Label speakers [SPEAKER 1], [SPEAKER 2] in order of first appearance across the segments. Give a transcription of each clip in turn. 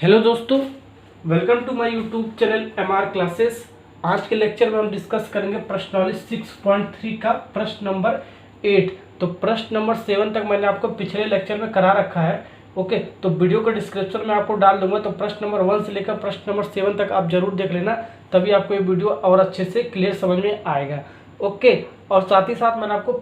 [SPEAKER 1] Hello दोस्तों, welcome to my YouTube channel MR classes. आज के लेक्चर में हम डिस्कस करेंगे प्रश्नावली 6.3 का प्रश्न नंबर 8। तो प्रश्न नंबर 7 तक मैंने आपको पिछले लेक्चर में करा रखा है। ओके, तो वीडियो का डिस्क्रिप्शन में आपको डाल दूंगा, तो प्रश्न नंबर 1 से लेकर प्रश्न नंबर 7 तक आप जरूर देख लेना, तभी आपको ये वीडियो और अच्छे से क्लियर समझ में आएगा। ओके, और साथ ही साथ मैंने आपको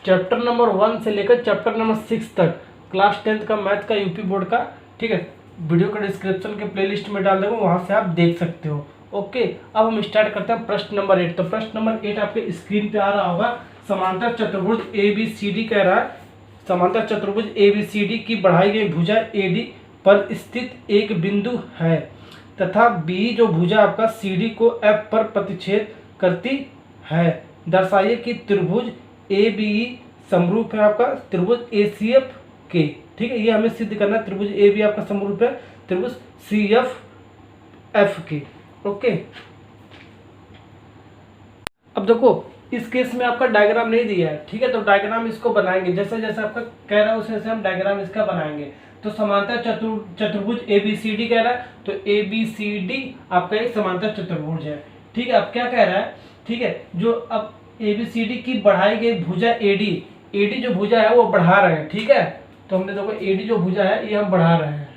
[SPEAKER 1] चैप्टर नंबर 1 से लेकर चैप्टर नंबर 6 तक क्लास 10th का मैथ का यूपी बोर्ड का, ठीक है, वीडियो का डिस्क्रिप्शन के प्लेलिस्ट में डाल दूंगा, वहां से आप देख सकते हो। ओके, अब हम स्टार्ट करते हैं प्रश्न नंबर 8। तो प्रश्न नंबर 8 आपके स्क्रीन पे आ रहा होगा। समांतर चतुर्भुज ABCD कह रहा है, समांतर चतुर्भुज ABCD की बढ़ाई गई भुजा AD पर स्थित एक बिंदु है तथा B जो भुजा आपका CD को F पर प्रतिच्छेद करती है। दर्शाइए कि त्रिभुज ABE समरूप है आपका त्रिभुज ACF के। ठीक है, ये हमें सिद्ध करना है। त्रिभुज AB आपका समरूप है त्रिभुज CFF के। ओके, अब देखो इस केस में आपका डायग्राम नहीं दिया है, ठीक है, तो डायग्राम इसको बनाएंगे जैसे जैसे आपका कह रहा है उसे हम डायग्राम इसका बनाएंगे। तो समांतर चतुर्भुज ABCD कह रहा है, तो ABCD आपका एक समांतर चतुर्भुज है। ठीक है, अब क्या कह रहा है, ठीक है, जो अब ABCD की बढ़ाई गई भुजा AD जो भुजा है वो बढ़ा रहे हैं। ठीक है, तो हमने देखो AD जो भुजा है ये हम बढ़ा रहे हैं।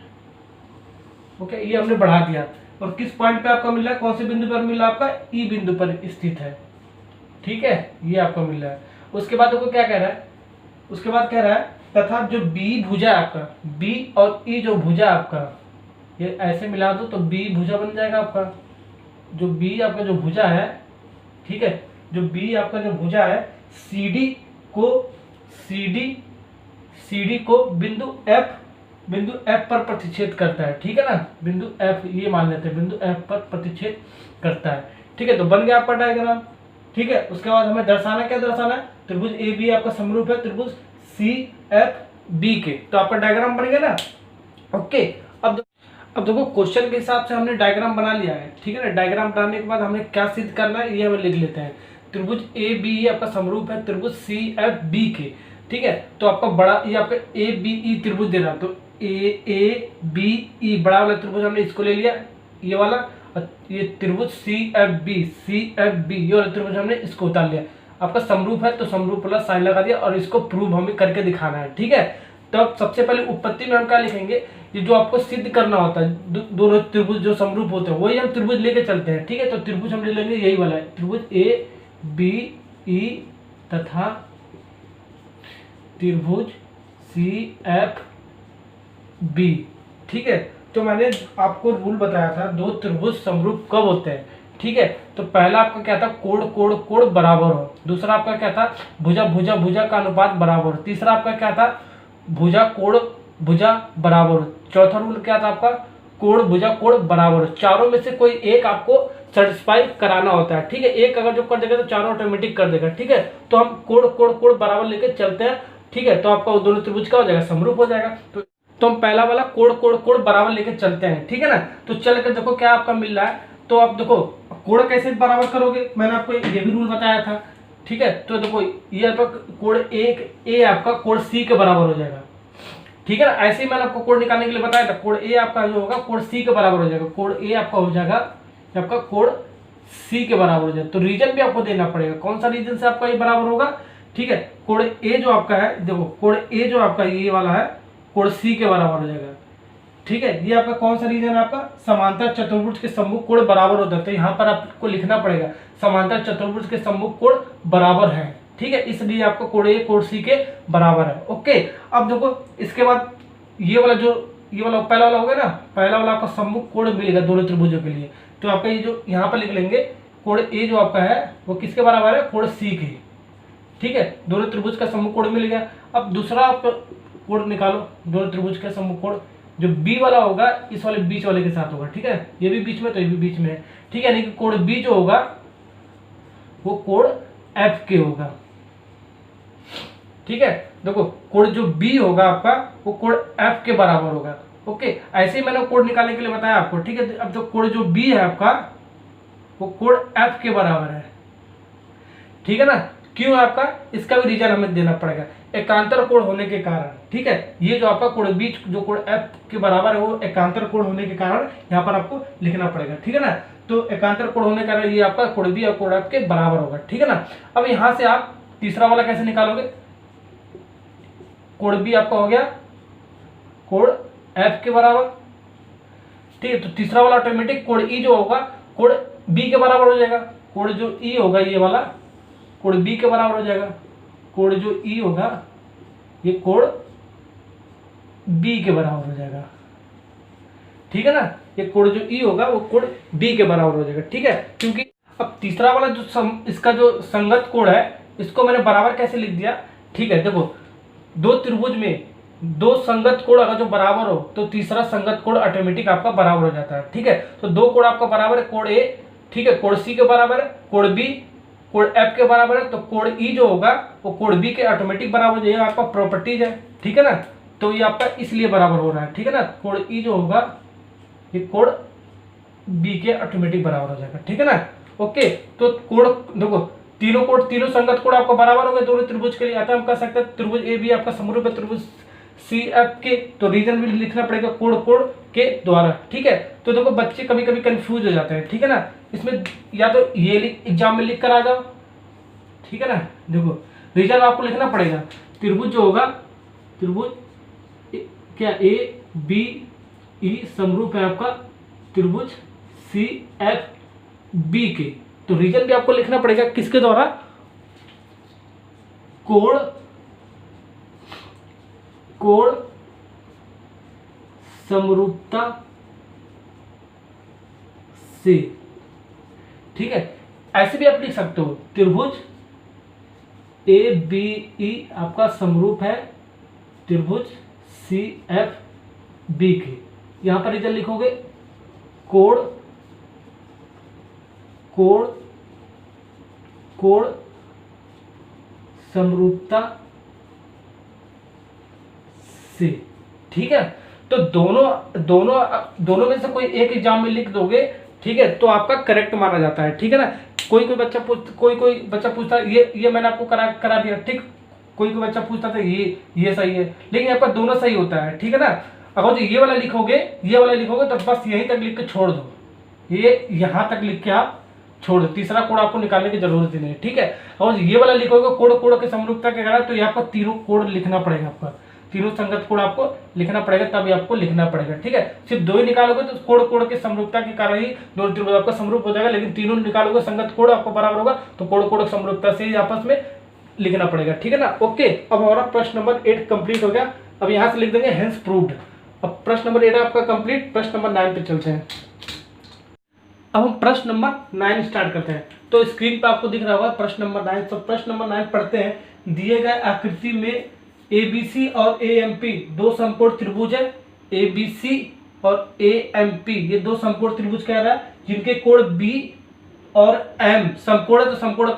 [SPEAKER 1] ओके, ये हमने बढ़ा दिया, और किस पॉइंट पे आपका मिल रहा है, कौन से बिंदु पर मिल रहा है, आपका E बिंदु पर स्थित है। ठीक है, ये आपको मिल रहा है। उसके बाद देखो क्या कह रहा है, उसके बाद कह रहा है तथा जो B भुजा है आपका, B और E जो भुजा आपका, ये ऐसे मिला दो तो B भुजा बन जाएगा आपका। जो B आपका जो भुजा है, ठीक है, जो B आपका जो भुजा है CD को बिंदु F पर प्रतिच्छेद करता है। ठीक है ना, बिंदु F ये मान लेते हैं, बिंदु F पर प्रतिच्छेद करता है। ठीक है, तो बन गया आपका डायग्राम। ठीक है, उसके बाद हमें दर्शाना क्या दर्शाना है, त्रिभुज AB आपका समरूप है त्रिभुज CFB के। तो आपका डायग्राम बन गया ना। ओके, अब देखो क्वेश्चन के हिसाब से हमने डायग्राम बना लिया है। ठीक है ना, डायग्राम बनाने के बाद हमें क्या सिद्ध करना है ये हमें लिख लेते हैं। त्रिभुज ABE आपका समरूप है त्रिभुज CFB के। ठीक है, तो आपका बड़ा ये आपका ABE त्रिभुज दे रहा, तो ABE बड़ा वाला त्रिभुज हमने इसको ले लिया, ये वाला, और ये त्रिभुज CFB ये वाला त्रिभुज हमने इसको उतार लिया। आपका समरूप है तो समरूप वाला साइन लगा दिया, और इसको प्रूव हमें करके दिखाना है। ठीक है, तो अब सबसे पहले उत्पत्ति में हम क्या लिखेंगे, ये जो आपको सिद्ध करना होता है, दोनों त्रिभुज जो समरूप होते हैं वही हम त्रिभुज लेके चलते हैं। ठीक है, तो त्रिभुज हम ले लेंगे यही वाला है, त्रिभुज ABE तथा त्रिभुज CFB। ठीक है, तो मैंने आपको रूल बताया था दो त्रिभुज समरूप कब होते हैं। ठीक है, तो पहला आपका क्या था, कोण बराबर हो। दूसरा आपका क्या था, भुजा का अनुपात बराबर हो। तीसरा आपका क्या था, भुजा बराबर हो। चौथा रूल क्या था आपका, कोण बराबर हो। चारों में से कोई एक आपको सेटिस्फाई कराना होता है। ठीक है, एक अगर जो कर देगा तो चारों ऑटोमेटिक कर देगा। ठीक है, तो हम कोण बराबर लेके चलते हैं। ठीक है, तो आपका वो दोनों त्रिभुज का हो जाएगा, समरूप हो जाएगा। तो हम पहला वाला कोण बराबर लेके चलते हैं। ठीक है ना, तो चल कर देखो क्या आपका मिल रहा है। तो आप देखो कोण कैसे बराबर करोगे, मैंने आपको ये भी रूल बताया था। ठीक है, तो देखो ये आपका कोण A आपका कोण C के बराबर हो जाएगा। ठीक है ना, ऐसे ही मैंने आपको कोण निकालने के लिए बताया था, कोण A आपका जो होगा कोण C के बराबर हो जाएगा। कोण A आपका हो जाएगा आपका कोण C के बराबर हो जाएगा। तो रीजन भी आपको देना पड़ेगा, कौन सा रीजन से आपका ये बराबर होगा। ठीक है, कोण A जो आपका है, देखो कोण A जो आपका ये वाला है कोण C के बराबर हो जाएगा। ठीक है, ये आपका कौन सा रीजन है, आपका समांतर चतुर्भुज के सम्मुख कोण बराबर होता है। तो यहाँ पर आपको लिखना पड़ेगा समांतर चतुर्भुज के सम्मुख कोण बराबर है। ठीक है, इसलिए आपको कोण A कोण C के बराबर है। ओके, अब देखो इसके बाद ये वाला पहला वाला हो गया ना, पहला वाला आपका सम्मुख कोण मिलेगा दोनों त्रिभुजों के लिए। तो आपका ये जो यहाँ पर लिख लेंगे, कोण A जो आपका है वो किसके बराबर है, कोण C के। ठीक है, दोनों त्रिभुज का सम्मुख कोण मिल गया। अब दूसरा आप कोण निकालो, दोनों त्रिभुज का सम्मुख कोण जो B वाला होगा इस वाले बीच वाले के साथ होगा। ठीक है, ये भी बीच में तो ये भी बीच में है। ठीक है, यानी कि कोण B जो होगा वो कोण F के होगा। ठीक है, देखो कोण जो B होगा आपका वो कोण F के बराबर होगा। ओके, ऐसे ही मैंने कोण निकालने के लिए बताया आपको। ठीक है, अब जो कोण जो B है आपका वो कोण F के बराबर है। ठीक है ना, क्यों आपका, इसका भी रीजन हमें देना पड़ेगा। एकांतर कोण होने के कारण, ठीक है, ये जो आपका कोण बी जो कोण एफ के बराबर है वो एकांतर कोण होने के कारण यहाँ पर आपको लिखना पड़ेगा, ठीक है ना। तो एकांतर कोण होने के कारण ये आपका कोण बी और कोण एफ के बराबर होगा, ठीक है ना। अब यहां से आप तीसरा वाला कैसे निकालोगे, कोण बी आपका हो गया कोण एफ के बराबर, ठीक है। तो तीसरा वाला ऑटोमेटिक कोण ई जो होगा कोण बी के बराबर हो जाएगा, कोण जो ई होगा ये वाला कोण बी के बराबर हो जाएगा, कोण जो ई होगा ये कोण बी के बराबर हो जाएगा, ठीक है ना। ये कोण जो ई होगा वो कोण बी के बराबर हो जाएगा, ठीक है। क्योंकि अब तीसरा वाला जो इसका जो संगत कोण है इसको मैंने बराबर कैसे लिख दिया, ठीक है। देखो दो त्रिभुज में दो संगत कोण अगर जो बराबर हो तो तीसरा संगत कोण ऑटोमेटिक आपका बराबर हो जाता है, ठीक है। तो दो कोण आपका बराबर है, कोण ए, ठीक है, कोण सी के बराबर है, कोण बी कोण एफ के बराबर है, तो कोण ई जो होगा वो कोण बी के ऑटोमेटिक बराबर हो जाएगा, आपका प्रॉपर्टीज है, ठीक है ना। तो ये आपका इसलिए बराबर हो रहा है, ठीक है ना। कोण ई जो होगा ये कोण बी के ऑटोमेटिक बराबर हो जाएगा, ठीक है ना। ओके, तो कोण देखो तीनों संगत कोण आपको बराबर हो गए दोनों त्रिभुज के लिए, अतः हम कह सकते हैं त्रिभुज ए बी आपका समरूप है त्रिभुज सी एफ के, तो रीजन भी लिखना पड़ेगा कोण कोण के द्वारा, ठीक है। तो देखो बच्चे कभी कभी कंफ्यूज हो जाते हैं, ठीक है ना। इसमें या तो ये एग्जाम में लिख कर आ जाओ, ठीक है ना। देखो रीजन आपको लिखना पड़ेगा, त्रिभुज जो होगा त्रिभुज क्या ए बी ई समरूप है आपका त्रिभुज सी एफ बी के, तो रीजन भी आपको लिखना पड़ेगा किसके द्वारा, कोण कोण समरूपता से, ठीक है। ऐसे भी आप लिख सकते हो त्रिभुज ए बी ई आपका समरूप है त्रिभुज सी एफ बी के, यहां पर रीजन लिखोगे कोण कोण कोण समरूपता से, ठीक है। तो दोनों में से कोई एक एग्जाम में लिख दोगे, ठीक है, तो आपका करेक्ट माना जाता है, ठीक है ना। कोई बच्चा पूछता है ये मैंने आपको करा दिया, ठीक। कोई बच्चा पूछता था ये सही है, लेकिन आपका दोनों सही होता है, ठीक है ना। अगर जो ये वाला लिखोगे तो बस यहीं तक लिख के छोड़ दो, ये यहां तक लिख के आप छोड़ दो, तीसरा कोण आपको निकालने की जरूरत ही नहीं, ठीक है। और ये वाला लिखोगे कोण कोण के समरूपता के कारण, तो यहाँ पर तीनों कोण लिखना पड़ेगा, आपका तीनों संगत कोण आपको लिखना पड़ेगा, तभी आपको लिखना पड़ेगा, ठीक है। सिर्फ दो ही निकालोगे तो कोण कोण के समरूपता के कारण ही दोनों त्रिभुज आपका समरूप हो जाएगा, लेकिन तीनों निकालोगे संगत कोण आपको बराबर होगा, तो कोण कोण समरूपता से ही आपस में लिखना पड़ेगा, ठीक है ना। ओके, अब हमारा प्रश्न नंबर 8 कंप्लीट हो गया। अब यहाँ से लिख देंगे हेंस प्रूव्ड। अब प्रश्न नंबर 8 आपका कंप्लीट, प्रश्न नंबर 9 पे चलते हैं। अब हम प्रश्न नंबर 9 स्टार्ट करते हैं। तो स्क्रीन पे आपको दिख रहा होगा प्रश्न नंबर 9। तो प्रश्न नंबर 9 पढ़ते हैं। दिए गए आकृति में ABC और AMP दो समकोण त्रिभुज है। ABC और AMP ये दो समकोण त्रिभुज कह रहा है, जिनके कोण B और M समकोण है। तो समकोण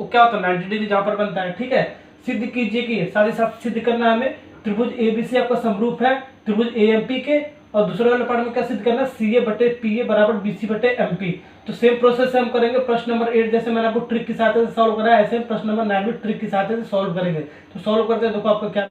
[SPEAKER 1] क्या होता है 90 डिग्री जहां पर बनता है, ठीक है। सिद्ध कीजिए कि साथ ही साथ सिद्ध करना है हमें त्रिभुज ABC आपका समरूप है त्रिभुज AMP के, और दूसरे वाले पार्ट में क्या सिद्ध करना, CA बटे PA बराबर BC बटे MP। तो सेम प्रोसेस से हम करेंगे। प्रश्न नंबर 8 जैसे मैंने आपको ट्रिक की सहायता से सॉल्व करा है, ऐसे प्रश्न नंबर 9 भी ट्रिक की सहायता से सॉल्व करेंगे। तो सॉल्व करते हैं, देखो आपका क्या।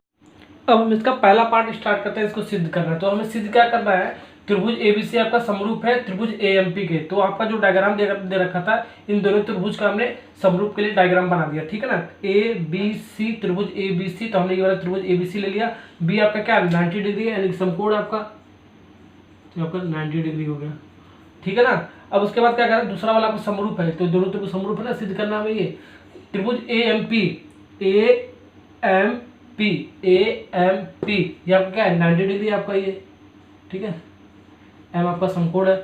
[SPEAKER 1] अब हम इसका पहला पार्ट स्टार्ट करते हैं, इसको सिद्ध करना है। तो हमें सिद्ध क्या करना है, त्रिभुज ABC आपका समरूप है त्रिभुज AMP के। तो आपका जो डायग्राम दे रखा था, इन दोनों त्रिभुज का हमने समरूप के लिए डायग्राम बना दिया, ठीक है ना। ABC त्रिभुज ABC, तो हमने ये वाला त्रिभुज ABC ले लिया। B आपका क्या 90 डिग्री है, यानी समकोण आपका 90 डिग्री हो गया, ठीक है ना। अब उसके बाद क्या करें, दूसरा वाला आपका समरूप है, तो दोनों त्रिभुज समरूप है ना, सिद्ध करना हमें ये त्रिभुज AMP ये आपका क्या है 90 डिग्री आपका ये, ठीक है। M आपका समकोण है।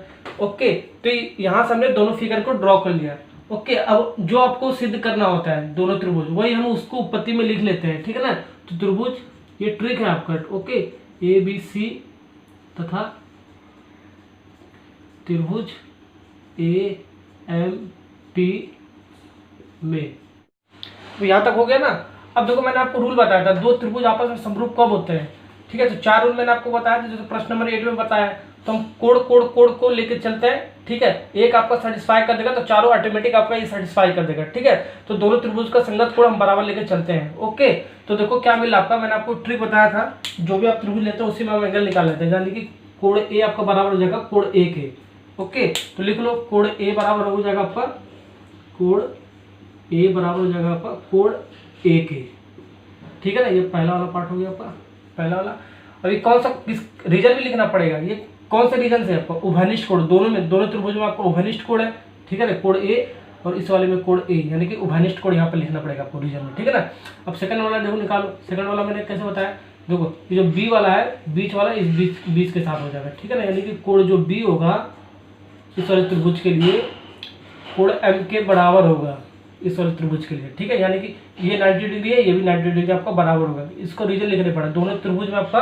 [SPEAKER 1] ओके, तो यहाँ से हमने दोनों फिगर को ड्रॉ कर लिया। ओके, अब जो आपको सिद्ध करना होता है दोनों त्रिभुज, वही हम उसको उत्पत्ति में लिख लेते हैं, ठीक है ना। तो त्रिभुज ये ट्रिक है आपका, ओके, ABC तथा त्रिभुज AMP में। तो यहाँ तक हो गया ना। अब देखो मैंने आपको रूल बताया था, दो त्रिभुज आपस में समरूप कब होते हैं, ठीक है। तो 4 रूल मैंने आपको बताया था, जैसे प्रश्न नंबर 8 में बताया। तो हम कोड कोड कोड को लेके चलते हैं, ठीक है। एक आपका सेटिस्फाई कर देगा तो चारों ऑटोमेटिक आपका ये सेटिस्फाई कर देगा, ठीक है। तो दोनों त्रिभुज का संगत कोण हम बराबर लेके चलते हैं, ओके। तो देखो क्या मिला आपका, मैंने आपको ट्रिक बताया था, जो भी आप त्रिभुज लेते हैं उसी में हम एंगल निकाल लेते हैं, यानी कि कोण ए आपका बराबर हो जाएगा कोण ए के, ओके। तो लिख लो कोण ए बराबर हो जाएगा आपका, कोण ए बराबर हो जाएगा आपका कोण ए के, ठीक है ना। ये पहला वाला पार्ट हो गया आपका, पहला वाला। अभी कौन सा किस रीजन भी लिखना पड़ेगा, ये कौन से रीजन से आपका उभयनिष्ठ कोण, दोनों में, दोनों त्रिभुज में आपका उभयनिष्ठ कोण है, ठीक है ना, कोण ए और इस वाले में कोण ए, यानी कि उभयनिष्ठ कोण यहाँ पे लिखना पड़ेगा आपको रीजन में, ठीक है ना। अब सेकंड वाला देखो निकालो, सेकंड वाला मैंने कैसे बताया, देखो ये जो बी वाला है, बीच वाला इस बीच बीच के साथ हो जाएगा, ठीक है ना, यानी कि कोण जो बी होगा इस वाले त्रिभुज के लिए कोण एम के बराबर होगा इस वाले त्रिभुज के लिए, ठीक है। यानी कि ये 90 डिग्री है, ये भी 90 डिग्री आपका बराबर होगा। इसको रीजन लिखने पड़ा, दोनों त्रिभुज में आपका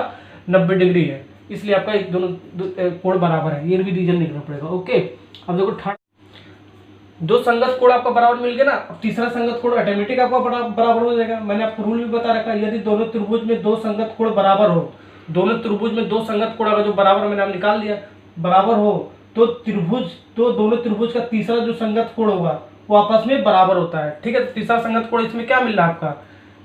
[SPEAKER 1] 90 डिग्री है, इसलिए आपका एक दोनों कोण बराबर है, ये भी रीजन लिखना पड़ेगा, ओके। अब देखो थर्ड, दो संगत कोण आपका बराबर मिल गया ना। अब तीसरा संगत कोण ऑटोमेटिक आपका बराबर हो जाएगा। मैंने आपको रूल भी बता रखा है, यदि दोनों त्रिभुज में दो संगत कोण बराबर हो, दोनों त्रिभुज में दो संगत कोण अगर जो बराबर, मैंने आप निकाल दिया, बराबर हो तो त्रिभुज, तो दोनों त्रिभुज का तीसरा जो संगत कोण होगा वो आपस में बराबर होता है, ठीक है। तो तीसरा संगत कोण इसमें क्या मिल रहा है आपका,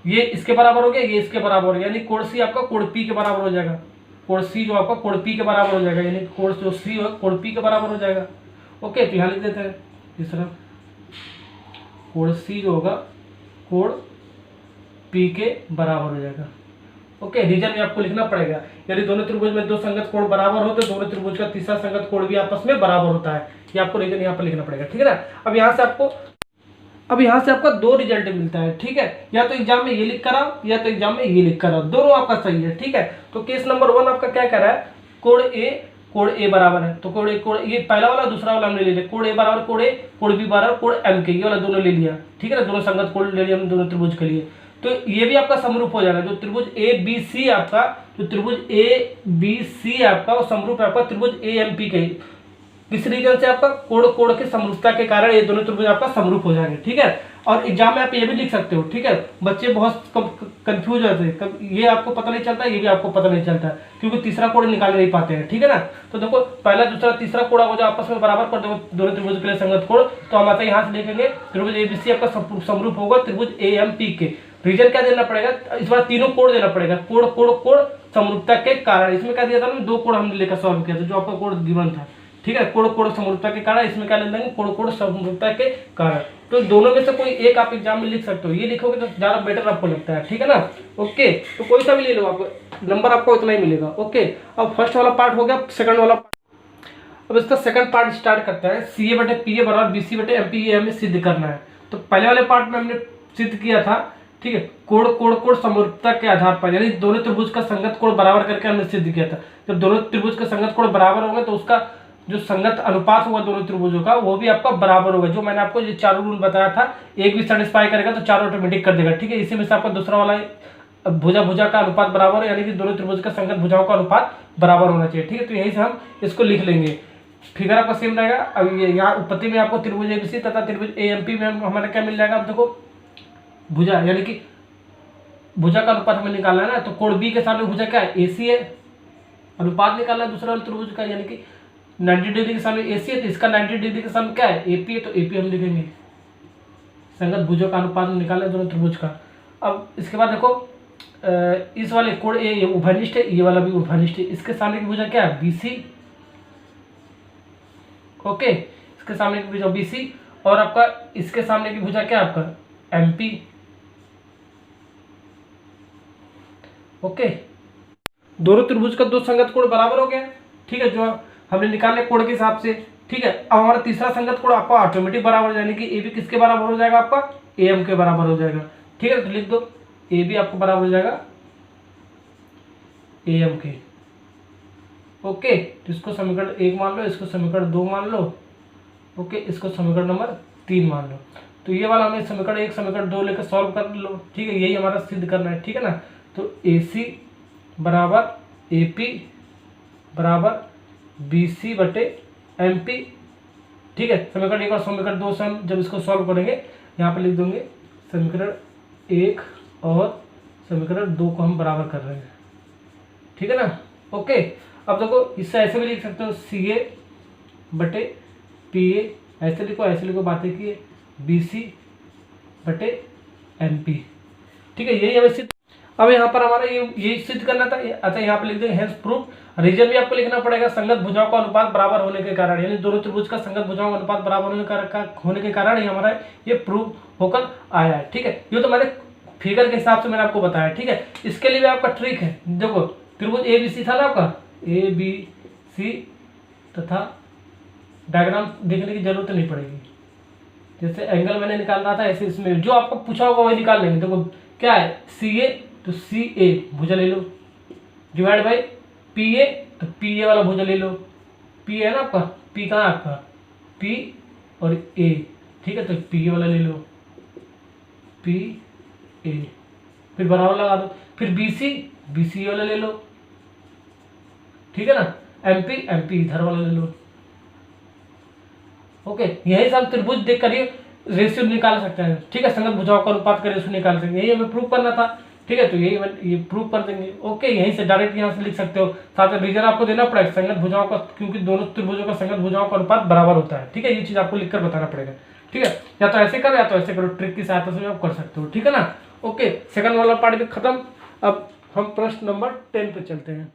[SPEAKER 1] ये इसके बराबर हो गया, ये इसके बराबर हो गया, यानी कोण सी आपका कोण पी के बराबर हो जाएगा, कोण सी जो आपका कोण पी के बराबर हो जाएगा, यानी कोण जो सी हो कोण पी के बराबर हो जाएगा, ओके। तो यहाँ लिख देते हैं तीसरा, कोण सी जो होगा कोण पी के बराबर हो जाएगा, ओके। रीजन में आपको लिखना पड़ेगा, यदि दोनों त्रिभुज में दो संगत कोण बराबर हो तो दोनों त्रिभुज का तीसरा संगत कोण भी आपस में बराबर होता है, ये आपको रीजन यहाँ पर लिखना पड़ेगा, ठीक है ना। अब यहाँ से आपका दो रिजल्ट मिलता है, ठीक है। या तो एग्जाम में ये लिख कर आओ या तो एग्जाम में ये लिख कर आओ, दोनों आपका सही है, ठीक है। तो केस नंबर 1 आपका क्या कह रहा है, कोण ए बराबर है, तो कोण ये पहला वाला दूसरा वाला हमने ले लिया, कोण ए बराबर कोण ए, कोण बी बराबर कोण एम के, ये वाला दोनों ले लिया, ठीक है ना। दोनों संगत कोण ले लिया हमने दोनों त्रिभुज के लिए, तो ये भी आपका समरूप हो जाएगा। जो त्रिभुज ए बी सी आपका, जो त्रिभुज ए बी सी आपका वो समरूप है आपका त्रिभुज ए एम पी के, किस रीजन से आपका कोण कोण के समरूपता के कारण ये दोनों त्रिभुज आपका समरूप हो जाएंगे, ठीक है। और एग्जाम में आप ये भी लिख सकते हो, ठीक है। बच्चे बहुत कंफ्यूज होते हैं, ये आपको पता नहीं चलता, ये भी आपको पता नहीं चलता, क्योंकि तीसरा कोण निकाल नहीं पाते हैं, ठीक है ना। तो देखो पहला दूसरा तीसरा कोण हो जाए आपस में बराबर कर दो दोनों त्रिभुज के लिए संगत कोण, तो हम आता यहाँ से देखेंगे त्रिभुज एबीसी आपका समरूप होगा त्रिभुज ए एम पी के। रीजन क्या देना पड़ेगा, इस बार तीनों कोण देना पड़ेगा, कोण कोण कोण समरूपता के कारण। इसमें क्या दिया था, दो कोण हमने लेकर सॉल्व किया था, जो आपका कोण गिवन था, ठीक है। कोण कोण समरूपता के कारण, इसमें क्या ले लेंगे, कोण कोण समरूपता के कारण। तो दोनों में से कोई एक आप एग्जाम में लिख सकते हो, ये लिखोगे तो ज्यादा बेटर आपको लगता है, ठीक है ना, ओके। तो कोई सा भी ले लो, आपको नंबर आपको इतना ही मिलेगा, ओके। अब फर्स्ट वाला पार्ट हो गया, सेकंड वाला अब इसका सेकंड पार्ट स्टार्ट करता है। सी ए बटे पी ए बराबर बी सी बटे एम पी, ये हमें सिद्ध करना है। तो पहले वाले पार्ट में हमने सिद्ध किया था, ठीक है, कोण कोण कोण समरूपता के आधार पर, यानी दोनों त्रिभुज का संगत कोण बराबर करके हमने सिद्ध किया था। जब दोनों त्रिभुज का संगत कोण बराबर होंगे तो उसका जो संगत अनुपात होगा दोनों त्रिभुजों का वो भी आपका बराबर होगा। जो मैंने आपको ये चारों रूल बताया था, एक भी सेटिस्फाई करेगा तो चारों ऑटोमेटिक कर देगा, ठीक है। इसी में से आपका दूसरा वाला भुजा भुजा का अनुपात बराबर है, यानी कि दोनों त्रिभुज का संगत भुजाओं का अनुपात बराबर होना चाहिए, ठीक है। तो यही से हम इसको लिख लेंगे, फिगर आपका सेम रहेगा। अब ये यहाँ उत्पत्ति में आपको त्रिभुज एबीसी तथा त्रिभुज एएमपी में हमारा क्या मिल जाएगा, अब देखो भुजा, यानी कि भुजा का अनुपात हमें निकालना है ना, तो कोण बी के सामने भुजा क्या है, एसी है, अनुपात निकालना है दूसरा वाले त्रिभुज का, यानी कि 90 डिग्री के सामने एसी है, तो इसका 90 डिग्री के सामने क्या है, एपी है, तो एपी हम लिखेंगे। संगत भुजों का अनुपात निकालना है दोनों त्रिभुज का। अब इसके बाद देखो इस वाले कोण ए ये उभयनिष्ठ है, ये वाला भी उभयनिष्ठ है, इसके सामने की भुजा क्या है, बीसी, ओके। इसके सामने की भुजा बीसी, और आपका इसके सामने की भुजा क्या है आपका एमपी, ओके। दोनों त्रिभुज का दो संगत कोण बराबर हो गया, ठीक है, जो हमने निकाले कोण के हिसाब से, ठीक है। अब हमारा तीसरा संगत कोण आपका ऑटोमेटिक बराबर, यानी कि ए बी किसके बराबर हो जाएगा, आपका ए एम के बराबर हो जाएगा, ठीक है। तो लिख दो ए बी आपको बराबर हो जाएगा ए एम के, ओके। तो इसको समीकरण 1 मान लो, इसको समीकरण 2 मान लो, ओके, इसको समीकरण नंबर 3 मान लो। तो ये वाला हमें समीकरण 1 समीकरण 2 लेकर सॉल्व कर लो, ठीक है। यही हमारा सिद्ध करना है, ठीक है ना। तो ए सी बराबर ए पी बराबर बी सी बटे एम पी, ठीक है। समीकरण 1 और समीकरण 2 से हम जब इसको सॉल्व करेंगे यहाँ पे लिख देंगे समीकरण 1 और समीकरण 2 को हम बराबर कर रहे हैं, ठीक है ना, ओके। अब देखो इससे ऐसे भी लिख सकते हो CA बटे PA, ऐसे लिखो बातें की BC बटे MP। ठीक है, यही हमें सिद्ध। अब यहाँ पर हमारा ये सिद्ध करना था। अच्छा यहाँ पे लिख देंगे हेंस प्रूफ। रीजन भी आपको लिखना पड़ेगा, संगत भुजाओं का अनुपात बराबर होने के कारण, यानी दोनों त्रिभुज का संगत भुजाओं का अनुपात बराबर होने के कारण ही हमारा ये प्रूफ होकर आया है। ठीक है, ये तो मैंने फिगर के हिसाब से मैंने आपको बताया। ठीक है, इसके लिए भी आपका ट्रिक है। देखो त्रिभुज ABC था ना आपका, ABC तथा डायग्राम देखने की जरूरत नहीं पड़ेगी। जैसे एंगल मैंने निकाल रहा था ऐसे इसमें जो आपको पूछा होगा वही निकाल लेंगे। देखो क्या है CA, तो CA भुजा ले लो, डिवाइड बाई PA, तो PA वाला भुजा ले लो। P है ना आपका, P कहाँ है आपका, P और A। ठीक है, तो PA वाला ले लो, PA, फिर बराबर लगा दो। फिर BC वाला ले लो। ठीक है ना, MP इधर वाला ले लो। ओके, यही सब त्रिभुज देख कर ही रेशियो निकाल सकते हैं। ठीक है, संगत भुजाओं का अनुपात का रेशियो निकाल सकते हैं, यही हमें प्रूव करना था। ठीक है, तो यही ये प्रूव कर देंगे। ओके, यहीं से डायरेक्ट यहाँ से लिख सकते हो। साथ में रीजन आपको देना पड़ेगा संगत भुजाओं का, क्योंकि दोनों त्रिभुजों का संगत भुजाओं का अनुपात बराबर होता है। ठीक है, ये चीज आपको लिखकर बताना पड़ेगा। ठीक है, या तो ऐसे करो या तो ऐसे करो, ट्रिक की सहायता से आप कर सकते हो। ठीक है ना। ओके, सेकंड वाला पार्ट भी खत्म। अब हम प्रश्न नंबर 10 पे चलते हैं।